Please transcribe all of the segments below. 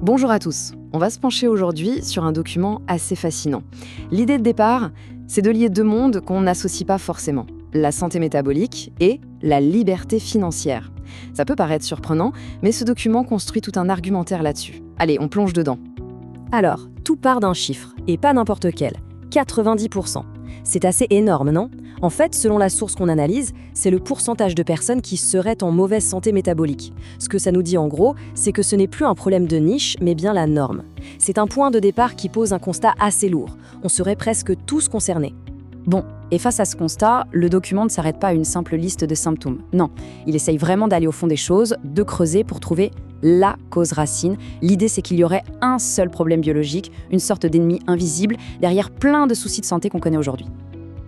Bonjour à tous, on va se pencher aujourd'hui sur un document assez fascinant. L'idée de départ, c'est de lier deux mondes qu'on n'associe pas forcément, la santé métabolique et la liberté financière. Ça peut paraître surprenant, mais ce document construit tout un argumentaire là-dessus. Allez, on plonge dedans. Alors, tout part d'un chiffre, et pas n'importe lequel, 90%. C'est assez énorme, non? En fait, selon la source qu'on analyse, c'est le pourcentage de personnes qui seraient en mauvaise santé métabolique. Ce que ça nous dit en gros, c'est que ce n'est plus un problème de niche, mais bien la norme. C'est un point de départ qui pose un constat assez lourd. On serait presque tous concernés. Bon, et face à ce constat, le document ne s'arrête pas à une simple liste de symptômes. Non, il essaye vraiment d'aller au fond des choses, de creuser pour trouver la cause racine. L'idée, c'est qu'il y aurait un seul problème biologique, une sorte d'ennemi invisible, derrière plein de soucis de santé qu'on connaît aujourd'hui.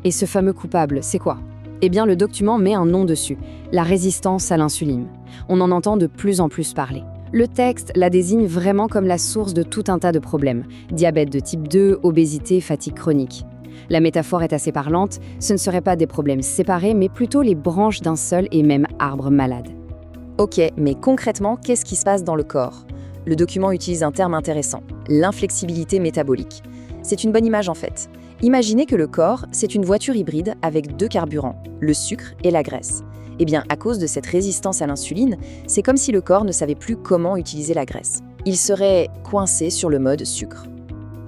Et ce fameux coupable, c'est quoi? Eh bien, le document met un nom dessus, la résistance à l'insuline. On en entend de plus en plus parler. Le texte la désigne vraiment comme la source de tout un tas de problèmes. Diabète de type 2, obésité, fatigue chronique. La métaphore est assez parlante, ce ne seraient pas des problèmes séparés, mais plutôt les branches d'un seul et même arbre malade. Ok, mais concrètement, qu'est-ce qui se passe dans le corps? Le document utilise un terme intéressant, l'inflexibilité métabolique. C'est une bonne image en fait. Imaginez que le corps, c'est une voiture hybride avec deux carburants, le sucre et la graisse. Eh bien, à cause de cette résistance à l'insuline, c'est comme si le corps ne savait plus comment utiliser la graisse. Il serait coincé sur le mode sucre.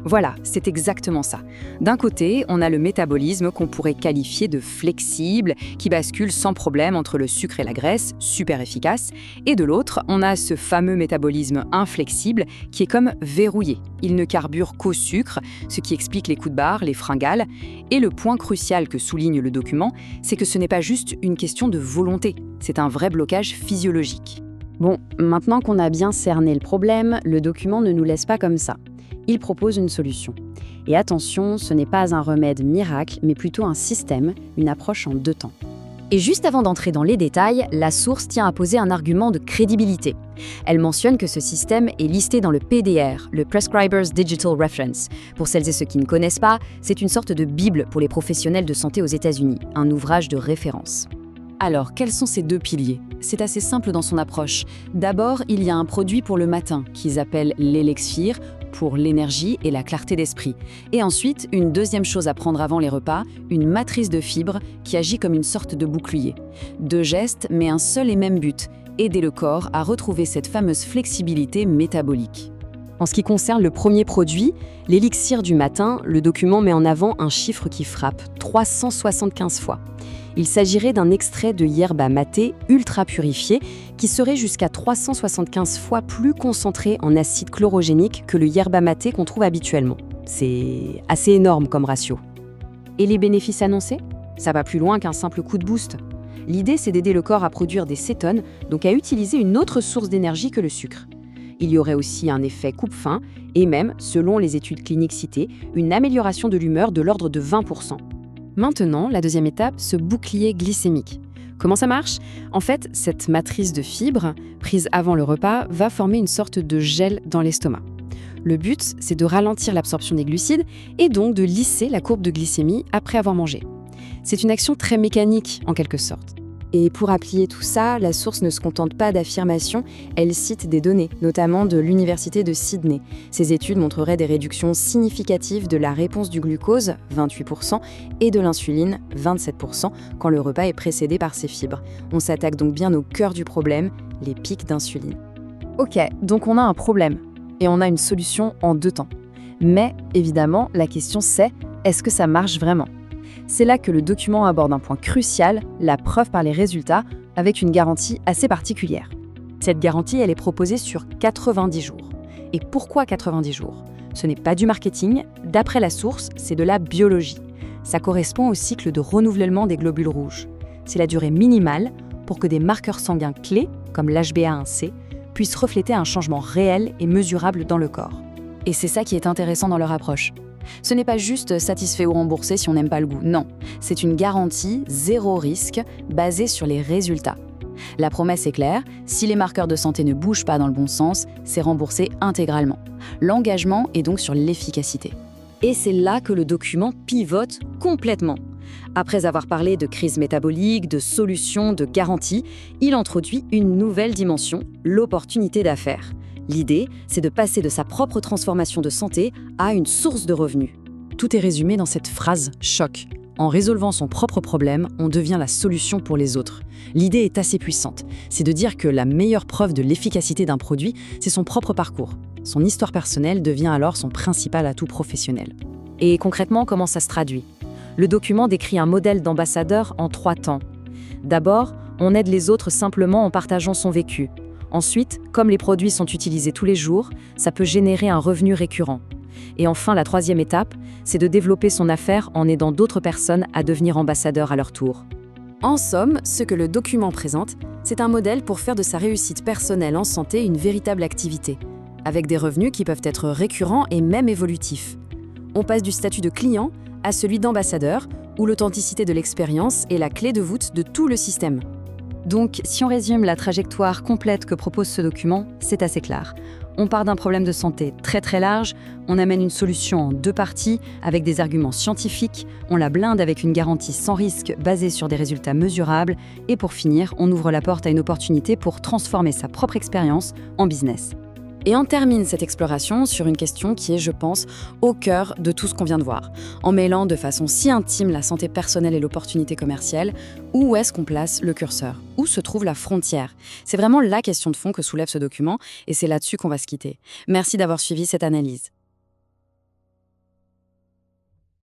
Voilà, c'est exactement ça. D'un côté, on a le métabolisme qu'on pourrait qualifier de flexible, qui bascule sans problème entre le sucre et la graisse, super efficace. Et de l'autre, on a ce fameux métabolisme inflexible qui est comme verrouillé. Il ne carbure qu'au sucre, ce qui explique les coups de barre, les fringales. Et le point crucial que souligne le document, c'est que ce n'est pas juste une question de volonté, c'est un vrai blocage physiologique. Bon, maintenant qu'on a bien cerné le problème, le document ne nous laisse pas comme ça. Il propose une solution. Et attention, ce n'est pas un remède miracle, mais plutôt un système, une approche en deux temps. Et juste avant d'entrer dans les détails, la source tient à poser un argument de crédibilité. Elle mentionne que ce système est listé dans le PDR, le Prescriber's Digital Reference. Pour celles et ceux qui ne connaissent pas, c'est une sorte de bible pour les professionnels de santé aux États-Unis, un ouvrage de référence. Alors, quels sont ces deux piliers? C'est assez simple dans son approche. D'abord, il y a un produit pour le matin, qu'ils appellent l'élixir, pour l'énergie et la clarté d'esprit. Et ensuite, une deuxième chose à prendre avant les repas, une matrice de fibres qui agit comme une sorte de bouclier. Deux gestes, mais un seul et même but, aider le corps à retrouver cette fameuse flexibilité métabolique. En ce qui concerne le premier produit, l'élixir du matin, le document met en avant un chiffre qui frappe, 375 fois. Il s'agirait d'un extrait de yerba maté ultra purifié qui serait jusqu'à 375 fois plus concentré en acide chlorogénique que le yerba maté qu'on trouve habituellement. C'est assez énorme comme ratio. Et les bénéfices annoncés? Ça va plus loin qu'un simple coup de boost. L'idée, c'est d'aider le corps à produire des cétones, donc à utiliser une autre source d'énergie que le sucre. Il y aurait aussi un effet coupe-faim et même, selon les études cliniques citées, une amélioration de l'humeur de l'ordre de 20%. Maintenant, la deuxième étape, ce bouclier glycémique. Comment ça marche? En fait, cette matrice de fibres, prise avant le repas, va former une sorte de gel dans l'estomac. Le but, c'est de ralentir l'absorption des glucides et donc de lisser la courbe de glycémie après avoir mangé. C'est une action très mécanique, en quelque sorte. Et pour appuyer tout ça, la source ne se contente pas d'affirmations, elle cite des données, notamment de l'Université de Sydney. Ces études montreraient des réductions significatives de la réponse du glucose, 28%, et de l'insuline, 27%, quand le repas est précédé par ces fibres. On s'attaque donc bien au cœur du problème, les pics d'insuline. Ok, donc on a un problème, et on a une solution en deux temps. Mais évidemment, la question c'est, est-ce que ça marche vraiment ? C'est là que le document aborde un point crucial, la preuve par les résultats, avec une garantie assez particulière. Cette garantie, elle est proposée sur 90 jours. Et pourquoi 90 jours? Ce n'est pas du marketing, d'après la source, c'est de la biologie. Ça correspond au cycle de renouvellement des globules rouges. C'est la durée minimale pour que des marqueurs sanguins clés, comme l'HbA1c, puissent refléter un changement réel et mesurable dans le corps. Et c'est ça qui est intéressant dans leur approche. Ce n'est pas juste satisfait ou remboursé si on n'aime pas le goût, non. C'est une garantie zéro risque basée sur les résultats. La promesse est claire, si les marqueurs de santé ne bougent pas dans le bon sens, c'est remboursé intégralement. L'engagement est donc sur l'efficacité. Et c'est là que le document pivote complètement. Après avoir parlé de crise métabolique, de solutions, de garanties, il introduit une nouvelle dimension, l'opportunité d'affaires. L'idée, c'est de passer de sa propre transformation de santé à une source de revenus. Tout est résumé dans cette phrase choc. En résolvant son propre problème, on devient la solution pour les autres. L'idée est assez puissante. C'est de dire que la meilleure preuve de l'efficacité d'un produit, c'est son propre parcours. Son histoire personnelle devient alors son principal atout professionnel. Et concrètement, comment ça se traduit? Le document décrit un modèle d'ambassadeur en 3 temps. D'abord, on aide les autres simplement en partageant son vécu. Ensuite, comme les produits sont utilisés tous les jours, ça peut générer un revenu récurrent. Et enfin, la 3e étape, c'est de développer son affaire en aidant d'autres personnes à devenir ambassadeurs à leur tour. En somme, ce que le document présente, c'est un modèle pour faire de sa réussite personnelle en santé une véritable activité, avec des revenus qui peuvent être récurrents et même évolutifs. On passe du statut de client à celui d'ambassadeur, où l'authenticité de l'expérience est la clé de voûte de tout le système. Donc, si on résume la trajectoire complète que propose ce document, c'est assez clair. On part d'un problème de santé très large, on amène une solution en 2 parties avec des arguments scientifiques, on la blinde avec une garantie sans risque basée sur des résultats mesurables, et pour finir, on ouvre la porte à une opportunité pour transformer sa propre expérience en business. Et on termine cette exploration sur une question qui est, je pense, au cœur de tout ce qu'on vient de voir. En mêlant de façon si intime la santé personnelle et l'opportunité commerciale, où est-ce qu'on place le curseur? Où se trouve la frontière? C'est vraiment la question de fond que soulève ce document, et c'est là-dessus qu'on va se quitter. Merci d'avoir suivi cette analyse.